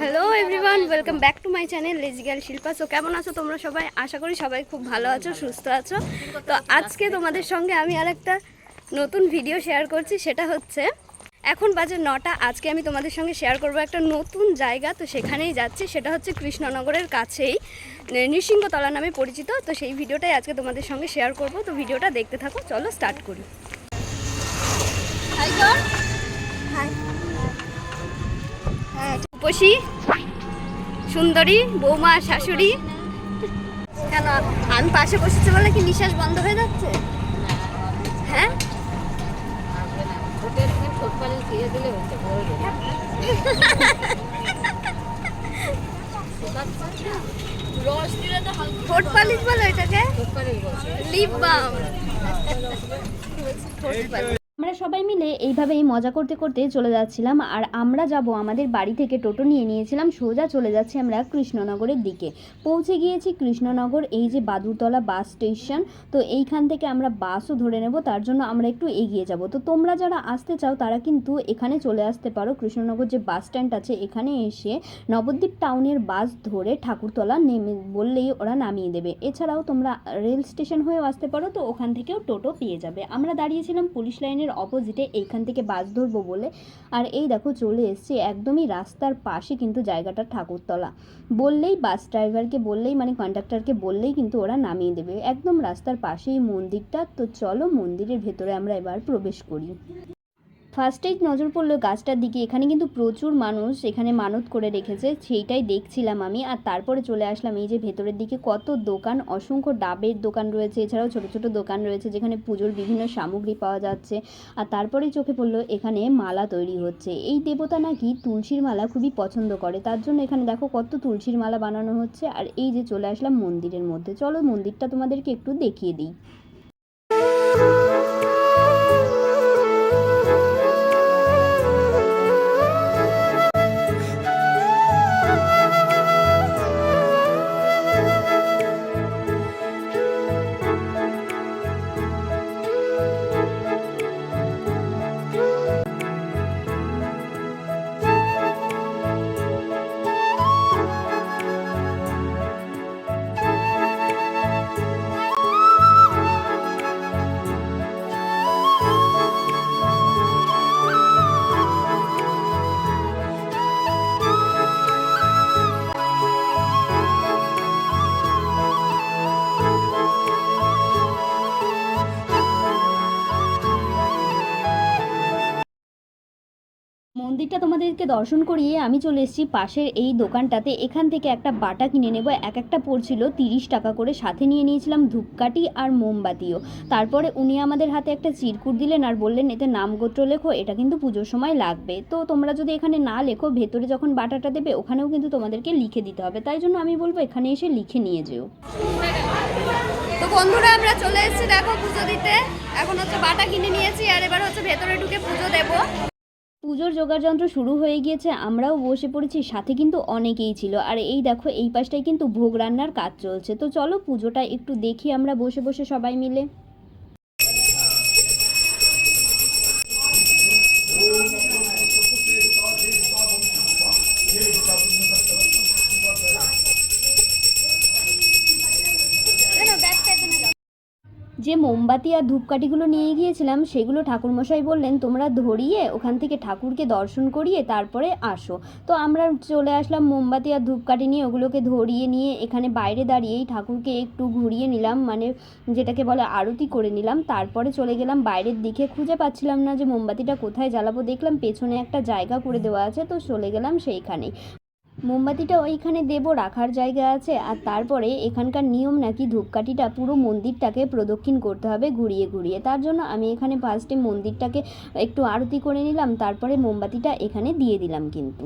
Hello everyone, welcome back to my channel lazy girl Shilpa. So কেমন আছো তোমরা সবাই? আশা করি সবাই খুব ভালো আছো, সুস্থ আছো। তো আজকে তোমাদের সঙ্গে আমি আরেকটা নতুন ভিডিও শেয়ার করছি। সেটা হচ্ছে এখন বাজে 9টা। আজকে আমি তোমাদের সঙ্গে শেয়ার করব একটা নতুন জায়গা। তো সেখানেই যাচ্ছি, সেটা হচ্ছে কৃষ্ণনগরের কাছেই নৃসিংহতলা নামে পরিচিত। তো সেই ভিডিওটাই আজকে তোমাদের সঙ্গে শেয়ার করব। তো ভিডিওটা দেখতে থাকো, চলো স্টার্ট করি। রূপসী, সুন্দরী, বৌমা, শাশুড়ি। কেন আমি পাশে বসেছি বলে কি নিঃশ্বাস বন্ধ হয়ে যাচ্ছে? হ্যাঁ, ঠোঁট পালিশ বলে এটাকে, লিপ বাম। আমরা সবাই মিলে এইভাবেই মজা করতে করতে চলে যাচ্ছিলাম। আর আমরা যাব আমাদের বাড়ি থেকে টোটো নিয়ে নিয়েছিলাম, সোজা চলে যাচ্ছি আমরা কৃষ্ণনগরের দিকে। পৌঁছে গিয়েছি কৃষ্ণনগর, এই যে বাদুরতলা বাস স্টেশন। তো এইখান থেকে আমরা বাসও ধরে নেব, তার জন্য আমরা একটু এগিয়ে যাব। তো তোমরা যারা আসতে চাও তারা কিন্তু এখানে চলে আসতে পারো। কৃষ্ণনগর যে বাস স্ট্যান্ড আছে এখানে এসে নবদ্বীপ টাউনের বাস ধরে ঠাকুরতলা নেমে বললেই ওরা নামিয়ে দেবে। এছাড়াও তোমরা রেল স্টেশন হয়েও আসতে পারো, তো ওখান থেকেও টোটো পেয়ে যাবে। আমরা দাঁড়িয়েছিলাম পুলিশ লাইনের অপোজিটে, এইখান থেকে বাস ধরবো বলে। আর এই দেখো চলে এসছি একদমই রাস্তার পাশে, কিন্তু জায়গাটা ঠাকুরতলা বললেই, বাস ড্রাইভারকে বললেই মানে কন্ডাক্টরকে বললেই কিন্তু ওরা নামিয়ে দেবে। একদম রাস্তার পাশেই মন্দিরটা। তো চলো মন্দিরের ভেতরে আমরা এবার প্রবেশ করি। ফার্স্টেই নজর পড়লো গাছটার দিকে। এখানে কিন্তু প্রচুর মানুষ এখানে মানত করে রেখেছে, সেইটাই দেখছিলাম আমি। আর তারপরে চলে আসলাম এই যে ভেতরের দিকে, কত দোকান, অসংখ্য ডাবের দোকান রয়েছে, এছাড়াও ছোট ছোট দোকান রয়েছে যেখানে পুজোর বিভিন্ন সামগ্রী পাওয়া যাচ্ছে। আর তারপরেই চোখে পড়লো এখানে মালা তৈরি হচ্ছে। এই দেবতা নাকি তুলসীর মালা খুবই পছন্দ করে, তার জন্য এখানে দেখো কত তুলসীর মালা বানানো হচ্ছে। আর এই যে চলে আসলাম মন্দিরের মধ্যে, চলো মন্দিরটা তোমাদেরকে একটু দেখিয়ে দিই। মন্দিরটা তোমাদেরকে দর্শন করিয়ে আমি চলে এসেছি পাশের এই দোকানটাতে। এখান থেকে একটা বাটা কিনে নেব, এক একটা পড়ছিল 30 টাকা করে। সাথে নিয়ে নিয়েছিলাম ধূপকাঠি আর মোমবাতিও। তারপরে উনি আমাদের হাতে একটা চিরকুট দিলেন আর বললেন এতে নাম গোত্র লেখো, এটা কিন্তু পুজোর সময় লাগবে। তো তোমরা যদি এখানে না লেখো, ভেতরে যখন বাটাটা দেবে ওখানেও কিন্তু তোমাদেরকে লিখে দিতে হবে, তাই জন্য আমি বলবো এখানে এসে লিখে নিয়ে যেও। তো বন্ধুরা আমরা চলে এসেছি দেখো পুজো দিতে। এখন হচ্ছে বাটা কিনে নিয়েছি আর এবার হচ্ছে ভেতরে ঢুকে পুজো দেবো। পুজোর জোগাড়যন্ত্র শুরু হয়ে গিয়েছে, আমরাও বসে পড়েছি, সাথে কিন্তু অনেকেই ছিল। আর এই দেখো এই পাশটায় কিন্তু ভোগ রান্নার কাজ চলছে। তো চলো পুজোটা একটু দেখি আমরা বসে বসে সবাই মিলে। যে মোমবাতি আর ধূপকাঠিগুলো নিয়ে গিয়েছিলাম সেগুলো ঠাকুরমশাই বললেন তোমরা ধরিয়ে ওখান থেকে ঠাকুরকে দর্শন করিয়ে তারপরে আসো। তো আমরা চলে আসলাম মোমবাতি আর ধূপকাঠি নিয়ে, ওগুলোকে ধরিয়ে নিয়ে এখানে বাইরে দাঁড়িয়েই ঠাকুরকে একটু ঘুরিয়ে নিলাম, মানে যেটাকে বলে আরতি করে নিলাম। তারপরে চলে গেলাম বাইরের দিকে, খুঁজে পাচ্ছিলাম না যে মোমবাতিটা কোথায় জ্বালাবো, দেখলাম পেছনে একটা জায়গা করে দেওয়া আছে, তো চলে গেলাম সেইখানেই। মোমবাতিটা ওইখানে দেবো, রাখার জায়গা আছে। আর তারপরে এখানকার নিয়ম নাকি ধূপকাঠিটা পুরো মন্দিরটাকে প্রদক্ষিণ করতে হবে ঘুরিয়ে ঘুরিয়ে, তার জন্য আমি এখানে ফার্স্টে মন্দিরটাকে একটু আরতি করে নিলাম, তারপরে মোমবাতিটা এখানে দিয়ে দিলাম। কিন্তু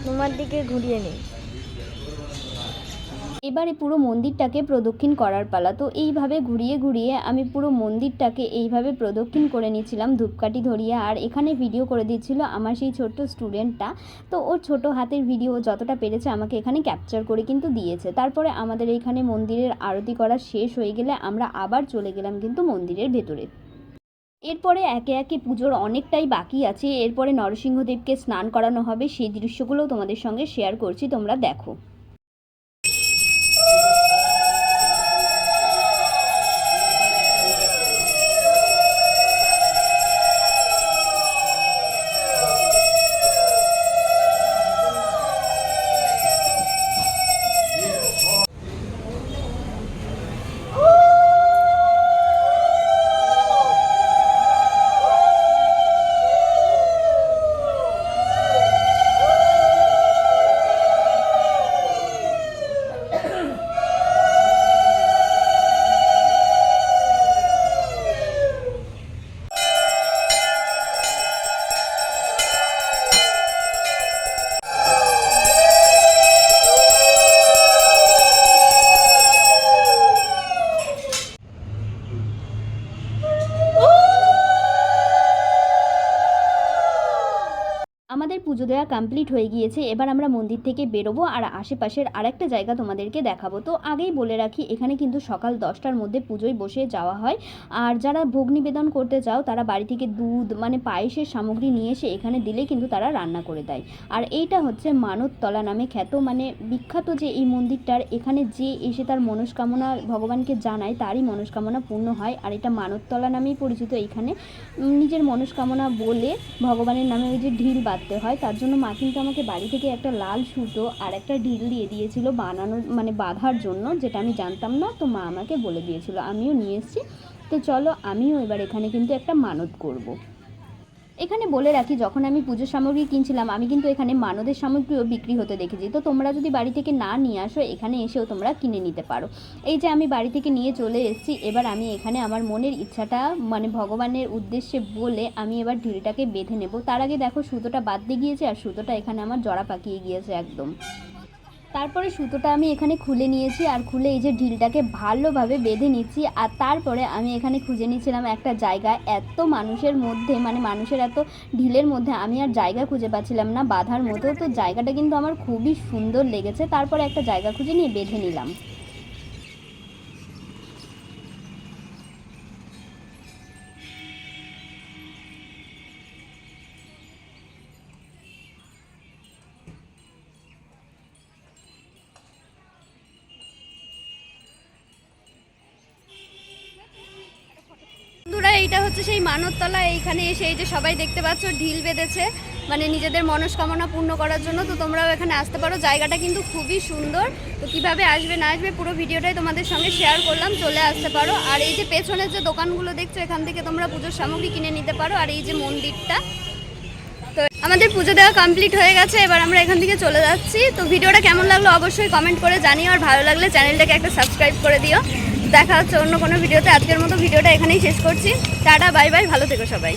তোমার দিকে ঘুরিয়ে নেই। এবারে পুরো মন্দিরটাকে প্রদক্ষিণ করার পালা। তো এইভাবে ঘুরিয়ে ঘুরিয়ে আমি পুরো মন্দিরটাকে এইভাবে প্রদক্ষিণ করে নিচ্ছিলাম ধূপকাঠি ধরিয়ে। আর এখানে ভিডিও করে দিচ্ছিল আমার সেই ছোট্ট স্টুডেন্টটা। তো ওর ছোট হাতের ভিডিও যতটা পেরেছে আমাকে এখানে ক্যাপচার করে কিন্তু দিয়েছে। তারপরে আমাদের এইখানে মন্দিরের আরতি করা শেষ হয়ে গেলে আমরা আবার চলে গেলাম কিন্তু মন্দিরের ভেতরে। এরপরে একে একে পুজোর অনেকটাই বাকি আছে। এরপরে নরসিংহদেবকে স্নান করানো হবে, সেই দৃশ্যগুলোও তোমাদের সঙ্গে শেয়ার করছি, তোমরা দেখো। আমাদের পুজো দেওয়া কমপ্লিট হয়ে গিয়েছে। এবার আমরা মন্দির থেকে বেরোবো আর আশেপাশের আরেকটা জায়গা তোমাদেরকে দেখাবো। তো আগেই বলে রাখি, এখানে কিন্তু সকাল 10টার মধ্যে পুজোয় বসে যাওয়া হয়। আর যারা ভোগ নিবেদন করতে চাও তারা বাড়ি থেকে দুধ মানে পায়েসের সামগ্রী নিয়ে এসে এখানে দিলে কিন্তু তারা রান্না করে দেয়। আর এইটা হচ্ছে মানততলা নামে খ্যাত, মানে বিখ্যাত যে এই মন্দিরটার, এখানে যে এসে তার মনস্কামনা ভগবানকে জানায় তারই মনস্কামনা পূর্ণ হয়। আর এটা মানততলা নামেই পরিচিত। এইখানে নিজের মনস্কামনা বলে ভগবানের নামে ওই যে ঢিল বাঁধতে হয়, তার জন্য মা কিন্তু আমাকে বাড়ি থেকে একটা লাল সুতো আর একটা ঢিল দিয়ে দিয়েছিল বানানোর মানে বাঁধার জন্য, যেটা আমি জানতাম না। তো মা আমাকে বলে দিয়েছিল, আমিও নিয়ে এসেছি। তো চলো আমিও এবার এখানে কিন্তু একটা মানত করব। এখানে বলে রাখি, যখন আমি পুজোর সামগ্রী কিনছিলাম আমি কিন্তু এখানে মানদের সামগ্রীও বিক্রি হতে দেখেছি। তো তোমরা যদি বাড়ি থেকে না নিয়ে আসো, এখানে এসেও তোমরা কিনে নিতে পারো। এই যে আমি বাড়ি থেকে নিয়ে চলে এসেছি। এবার আমি এখানে আমার মনের ইচ্ছাটা মানে ভগবানের উদ্দেশ্যে বলে আমি এবার ঢিলটাকে বেঁধে নেব। তার আগে দেখো সুতোটা বাঁধতে গিয়েছে আর সুতোটা এখানে আমার জড়া পাকিয়ে গিয়েছে একদম। তারপরে সুতোটা আমি এখানে খুলে নিয়েছি আর খুলে এই যে ঢিলটাকে ভালোভাবে বেঁধে নিচ্ছি। আর তারপরে আমি এখানে খুঁজে নিয়েছিলাম একটা জায়গা। এত মানুষের মধ্যে মানে মানুষের এত ঢিলের মধ্যে আমি আর জায়গা খুঁজে পাচ্ছিলাম না বাঁধার মতো। তো জায়গাটা কিন্তু আমার খুবই সুন্দর লেগেছে। তারপরে একটা জায়গা খুঁজে নিয়ে বেঁধে নিলাম। বন্ধুরা, এইটা হচ্ছে সেই মানততলা। এইখানে এসে এই যে সবাই দেখতে পাচ্ছ ঢিল বেঁধেছে মানে নিজেদের মনস্কামনা পূর্ণ করার জন্য। তো তোমরাও এখানে আসতে পারো, জায়গাটা কিন্তু খুবই সুন্দর। তো কিভাবে আসবে না আসবে পুরো ভিডিওটাই তোমাদের সঙ্গে শেয়ার করলাম, চলে আসতে পারো। আর এই যে পেছনের যে দোকানগুলো দেখছো, এখান থেকে তোমরা পুজোর সামগ্রী কিনে নিতে পারো। আর এই যে মন্দিরটা, তো আমাদের পুজো দেওয়া কমপ্লিট হয়ে গেছে। এবার আমরা এখান থেকে চলে যাচ্ছি। তো ভিডিওটা কেমন লাগলো অবশ্যই কমেন্ট করে জানিও। আর ভালো লাগলে চ্যানেলটাকে একটা সাবস্ক্রাইব করে দিও। দেখা হচ্ছে অন্য কোনো ভিডিওতে। আজকের মতো ভিডিওটা এখানেই শেষ করছি। টাটা, বাই বাই, ভালো থেকো সবাই।